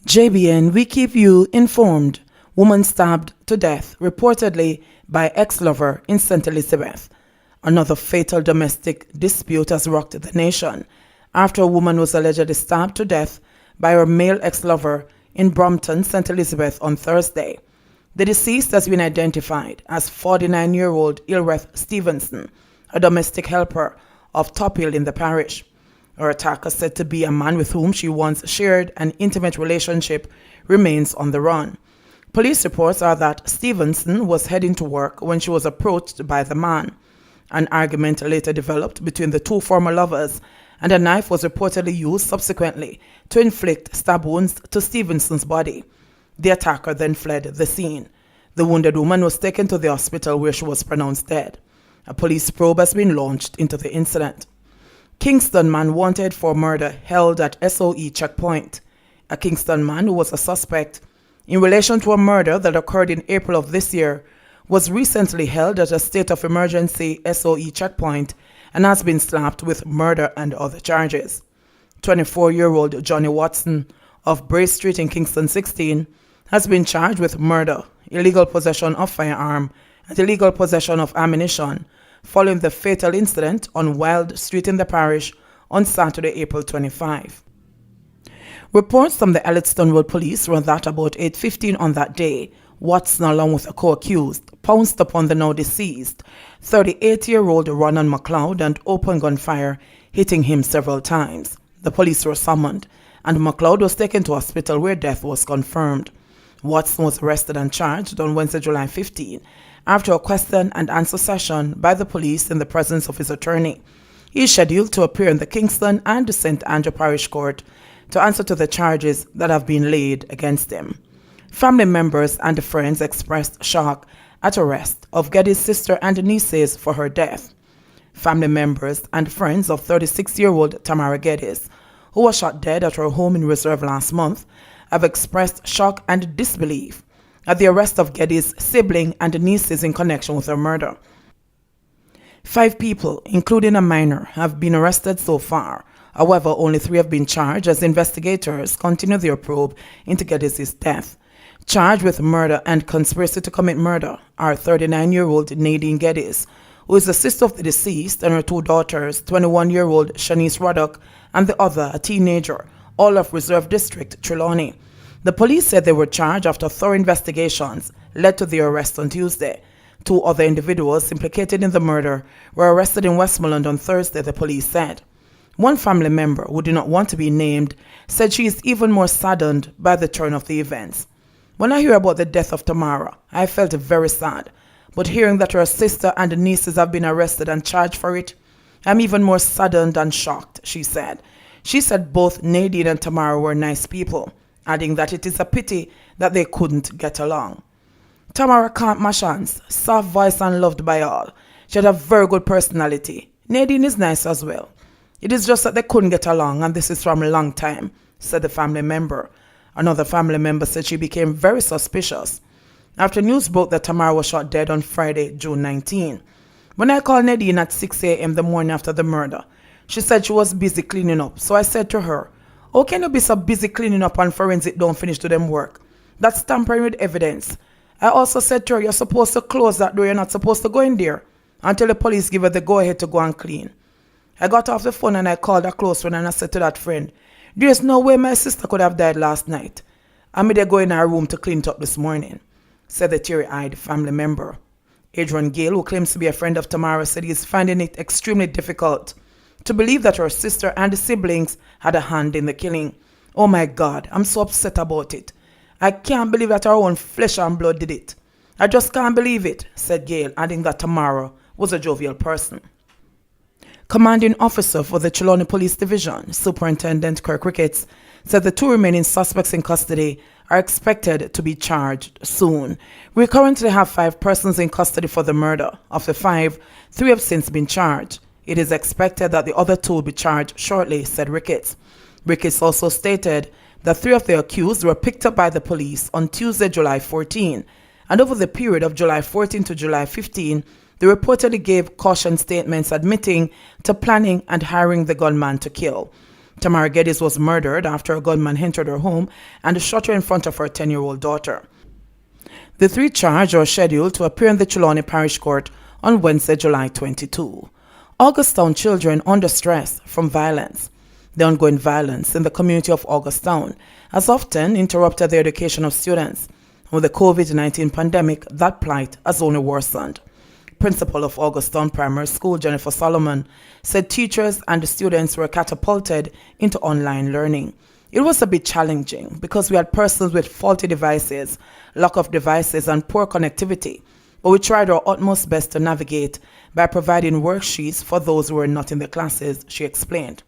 JBN, we keep you informed. Woman stabbed to death, reportedly by ex-lover in St. Elizabeth. Another fatal domestic dispute has rocked the nation after a woman was allegedly stabbed to death by her male ex-lover in Brompton, St. Elizabeth on Thursday. The deceased has been identified as 49-year-old Ilreth Stevenson, a domestic helper of Tophill in the parish. Her attacker, said to be a man with whom she once shared an intimate relationship, remains on the run. Police reports are that Stevenson was heading to work when she was approached by the man. An argument later developed between the two former lovers, and a knife was reportedly used subsequently to inflict stab wounds to Stevenson's body. The attacker then fled the scene. The wounded woman was taken to the hospital where she was pronounced dead. A police probe has been launched into the incident. Kingston man wanted for murder held at SOE checkpoint. A Kingston man who was a suspect in relation to a murder that occurred in April of this year was recently held at a state of emergency SOE checkpoint and has been slapped with murder and other charges. 24-year-old Johnny Watson of Bray Street in Kingston 16 has been charged with murder, illegal possession of firearm, and illegal possession of ammunition following the fatal incident on Wild Street in the parish on Saturday, April 25. Reports from the Elliston Road Police were that about 8:15 on that day, Watson, along with a co-accused, pounced upon the now deceased 38-year-old Ronan McLeod and opened gunfire, hitting him several times. The police were summoned, and McLeod was taken to hospital where death was confirmed. Watson was arrested and charged on Wednesday, July 15, after a question and answer session by the police in the presence of his attorney. He is scheduled to appear in the Kingston and St. Andrew Parish Court to answer to the charges that have been laid against him. Family members and friends expressed shock at arrest of Geddes' sister and nieces for her death. Family members and friends of 36-year-old Tamara Geddes, who was shot dead at her home in Reserve last month, have expressed shock and disbelief at the arrest of Geddes' sibling and nieces in connection with her murder. 5 people, including a minor, have been arrested so far. However, only 3 have been charged as investigators continue their probe into Geddes' death. Charged with murder and conspiracy to commit murder are 39-year-old Nadine Geddes, who is the sister of the deceased, and her 2 daughters, 21-year-old Shanice Ruddock and the other, a teenager, all of Reserve District, Trelawney. The police said they were charged after thorough investigations led to their arrest on Tuesday. 2 other individuals implicated in the murder were arrested in Westmoreland on Thursday, the police said. One family member, who did not want to be named, said she is even more saddened by the turn of the events. When I hear about the death of Tamara, I felt very sad, but hearing that her sister and nieces have been arrested and charged for it, I'm even more saddened and shocked, she said. She said both Nadine and Tamara were nice people, adding that it is a pity that they couldn't get along. Tamara can't mash hands, soft voice and loved by all. She had a very good personality. Nadine is nice as well. It is just that they couldn't get along, and this is from a long time, said the family member. Another family member said she became very suspicious after news broke that Tamara was shot dead on Friday, June 19. When I called Nadine at 6 a.m. the morning after the murder, she said she was busy cleaning up. So I said to her, "How can you be so busy cleaning up and forensic don't finish to them work? That's tampering with evidence." I also said to her, "You're supposed to close that door. You're not supposed to go in there until the police give her the go-ahead to go and clean." I got off the phone and I called a close friend and I said to that friend, "There's no way my sister could have died last night. I'm going to go in her room to clean it up this morning," said the teary-eyed family member. Adrian Gale, who claims to be a friend of Tamara, said he is finding it extremely difficult to believe that her sister and the siblings had a hand in the killing. "Oh my God, I'm so upset about it. I can't believe that our own flesh and blood did it. I just can't believe it," said Gale, adding that Tamara was a jovial person. Commanding officer for the Trelawney Police Division, Superintendent Kirk Ricketts, said the 2 remaining suspects in custody are expected to be charged soon. We currently have 5 persons in custody for the murder. Of the 5, 3 have since been charged. It is expected that the other 2 will be charged shortly, said Ricketts. Ricketts also stated that 3 of the accused were picked up by the police on Tuesday, July 14, and over the period of July 14 to July 15, they reportedly gave caution statements admitting to planning and hiring the gunman to kill. Tamara Geddes was murdered after a gunman entered her home and shot her in front of her 10-year-old daughter. The three charged are scheduled to appear in the Trelawney Parish Court on Wednesday, July 22. Augustown children under stress from violence. The ongoing violence in the community of Augustown has often interrupted the education of students. With the COVID-19 pandemic, that plight has only worsened. Principal of Augustown Primary School, Jennifer Solomon, said teachers and the students were catapulted into online learning. It was a bit challenging because we had persons with faulty devices, lack of devices, and poor connectivity, but we tried our utmost best to navigate by providing worksheets for those who were not in the classes, she explained.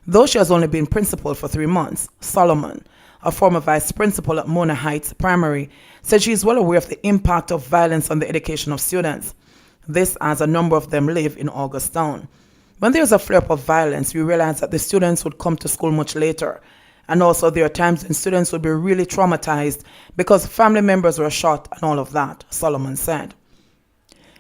Though she has only been principal for 3 months, Solomon, a former vice principal at Mona Heights Primary, said she is well aware of the impact of violence on the education of students. This as a number of them live in Augustown. When there is a flare-up of violence, we realize that the students would come to school much later. And also there are times when students would be really traumatized because family members were shot and all of that, Solomon said.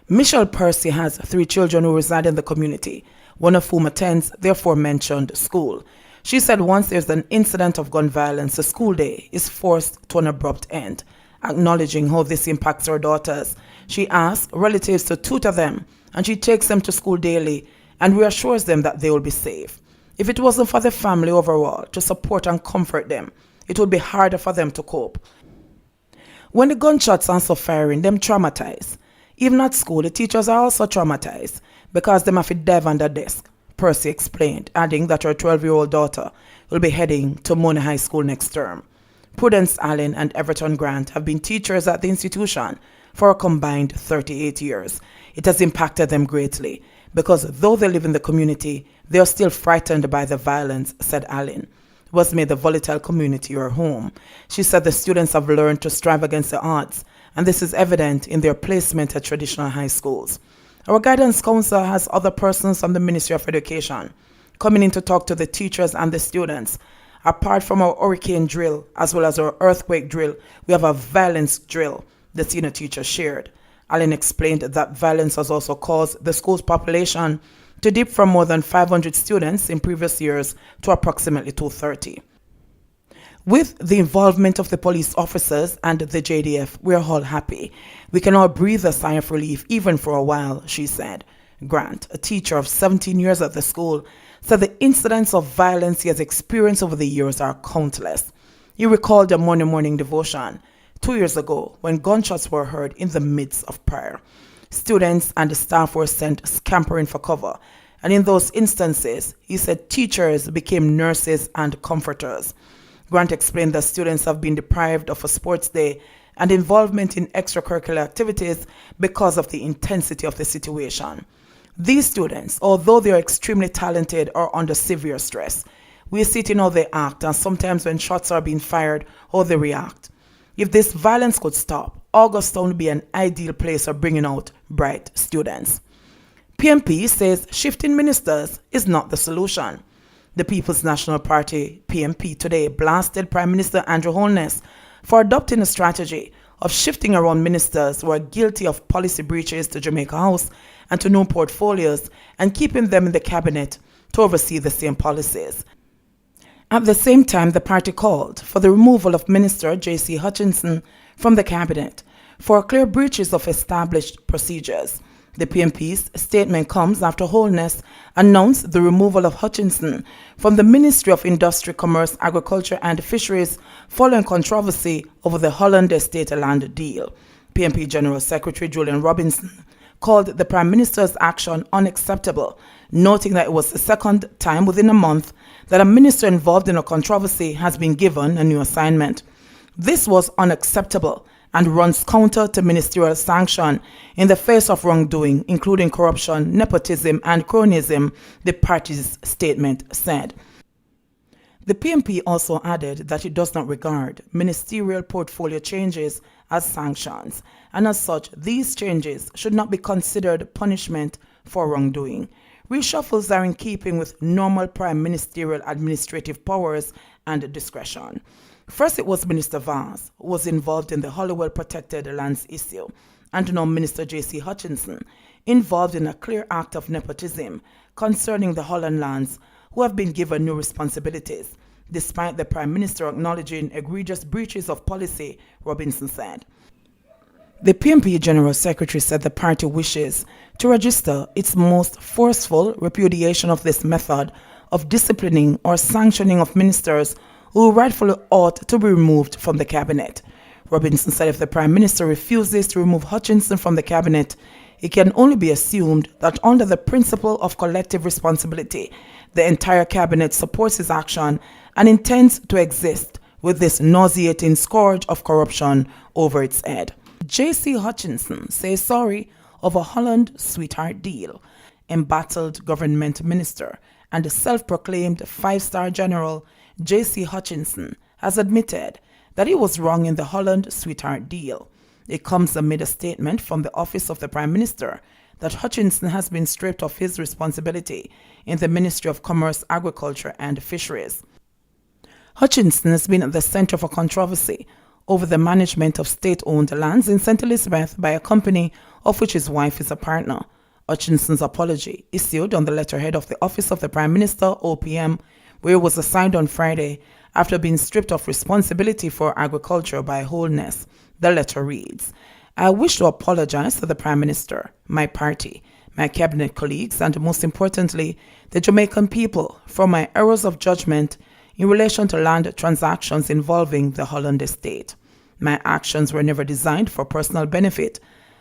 Michelle Percy has 3 children who reside in the community, one of whom attends the aforementioned school. She said once there's an incident of gun violence, the school day is forced to an abrupt end. Acknowledging how this impacts her daughters, she asks relatives to tutor them, and she takes them to school daily and reassures them that they will be safe. If it wasn't for the family overall to support and comfort them, it would be harder for them to cope. When the gunshots answer firing, them traumatized. Even at school, the teachers are also traumatized because them have to dive on the desk, Percy explained, adding that her 12-year-old daughter will be heading to Mona High School next term. Prudence Allen and Everton Grant have been teachers at the institution for a combined 38 years. It has impacted them greatly because though they live in the community, they are still frightened by the violence, said Allen, who has made the volatile community her home. She said the students have learned to strive against the odds, and this is evident in their placement at traditional high schools. Our guidance counselor has other persons from the Ministry of Education coming in to talk to the teachers and the students. Apart from our hurricane drill, as well as our earthquake drill, we have a violence drill, the senior teacher shared. Allen explained that violence has also caused the school's population to dip from more than 500 students in previous years to approximately 230. With the involvement of the police officers and the JDF, we are all happy. We can all breathe a sigh of relief, even for a while, she said. Grant, a teacher of 17 years at the school, said the incidents of violence he has experienced over the years are countless. He recalled a morning devotion 2 years ago when gunshots were heard in the midst of prayer. Students and the staff were sent scampering for cover, and in those instances, he said teachers became nurses and comforters. Grant explained that students have been deprived of a sports day and involvement in extracurricular activities because of the intensity of the situation. These students, although they are extremely talented, are under severe stress. We see it in how they act and sometimes when shots are being fired, how they react. If this violence could stop, Augustown would be an ideal place for bringing out bright students. PMP says shifting ministers is not the solution. The People's National Party, PMP, today blasted Prime Minister Andrew Holness for adopting a strategy of shifting around ministers who are guilty of policy breaches to Jamaica House and to new portfolios and keeping them in the cabinet to oversee the same policies. At the same time, the party called for the removal of Minister J.C. Hutchinson from the cabinet for clear breaches of established procedures. The PMP's statement comes after Holness announced the removal of Hutchinson from the Ministry of Industry, Commerce, Agriculture and Fisheries following controversy over the Holland Estate land deal. PMP General Secretary Julian Robinson called the Prime Minister's action unacceptable, noting that it was the second time within a month that a minister involved in a controversy has been given a new assignment. This was unacceptable and runs counter to ministerial sanction in the face of wrongdoing, including corruption, nepotism, and cronyism, the party's statement said. The PMP also added that it does not regard ministerial portfolio changes as sanctions, and as such, these changes should not be considered punishment for wrongdoing. Reshuffles are in keeping with normal prime ministerial administrative powers and discretion. First, it was Minister Vaz who was involved in the Hollywell protected lands issue, and now Minister J.C. Hutchinson, involved in a clear act of nepotism concerning the Holland lands, who have been given new responsibilities, despite the Prime Minister acknowledging egregious breaches of policy, Robinson said. The PNP General Secretary said the party wishes to register its most forceful repudiation of this method of disciplining or sanctioning of ministers who rightfully ought to be removed from the cabinet. Robinson said if the Prime Minister refuses to remove Hutchinson from the cabinet, it can only be assumed that under the principle of collective responsibility, the entire cabinet supports his action and intends to exist with this nauseating scourge of corruption over its head. J.C. Hutchinson says sorry over Holland sweetheart deal. Embattled government minister and the self-proclaimed five-star general J.C. Hutchinson has admitted that he was wrong in the Holland sweetheart deal. It comes amid a statement from the office of the Prime Minister that Hutchinson has been stripped of his responsibility in the Ministry of Commerce, Agriculture and Fisheries. Hutchinson has been at the center of a controversy over the management of state-owned lands in St. Elizabeth by a company of which his wife is a partner. Hutchinson's apology, issued on the letterhead of the Office of the Prime Minister, OPM, where it was assigned on Friday after being stripped of responsibility for agriculture by Holness. The letter reads, I wish to apologize to the Prime Minister, my party, my cabinet colleagues, and most importantly, the Jamaican people for my errors of judgment in relation to land transactions involving the Holland estate. My actions were never designed for personal benefit,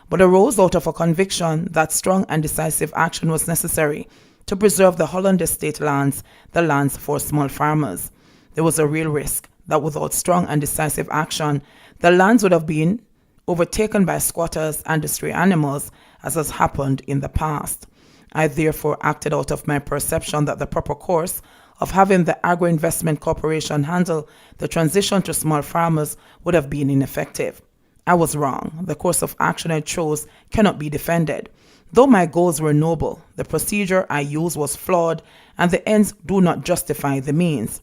but arose out of a conviction that strong and decisive action was necessary to preserve the Holland estate lands, the lands for small farmers. There was a real risk that without strong and decisive action, the lands would have been overtaken by squatters and stray animals, as has happened in the past. I therefore acted out of my perception that the proper course of having the Agro Investment Corporation handle the transition to small farmers would have been ineffective. I was wrong. The course of action I chose cannot be defended. Though my goals were noble, the procedure I used was flawed, and the ends do not justify the means.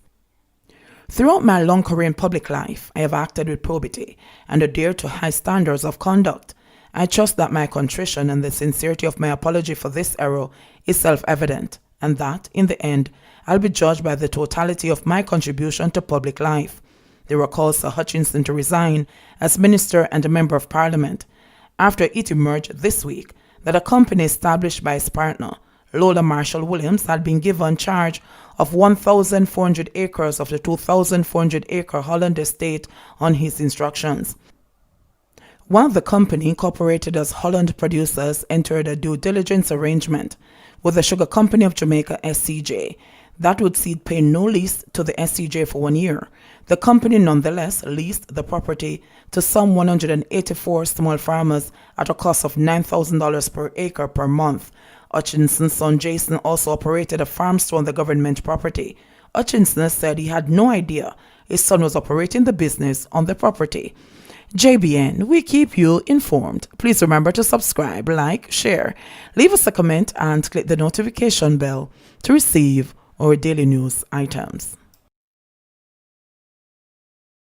Throughout my long career in public life, I have acted with probity and adhered to high standards of conduct. I trust that my contrition and the sincerity of my apology for this error is self-evident, and that, in the end, I'll be judged by the totality of my contribution to public life. There were calls for Hutchinson to resign as Minister and a Member of Parliament, after it emerged this week that a company established by his partner, Lola Marshall Williams, had been given charge of 1,400 acres of the 2,400-acre Holland estate on his instructions. While the company, incorporated as Holland Producers, entered a due diligence arrangement with the Sugar Company of Jamaica, SCJ, that would see it pay no lease to the SCJ for 1 year. The company nonetheless leased the property to some 184 small farmers at a cost of $9,000 per acre per month. Hutchinson's son Jason also operated a farm store on the government property. Hutchinson said he had no idea his son was operating the business on the property. JBN, we keep you informed. Please remember to subscribe, like, share, leave us a comment, and click the notification bell to receive our daily news items.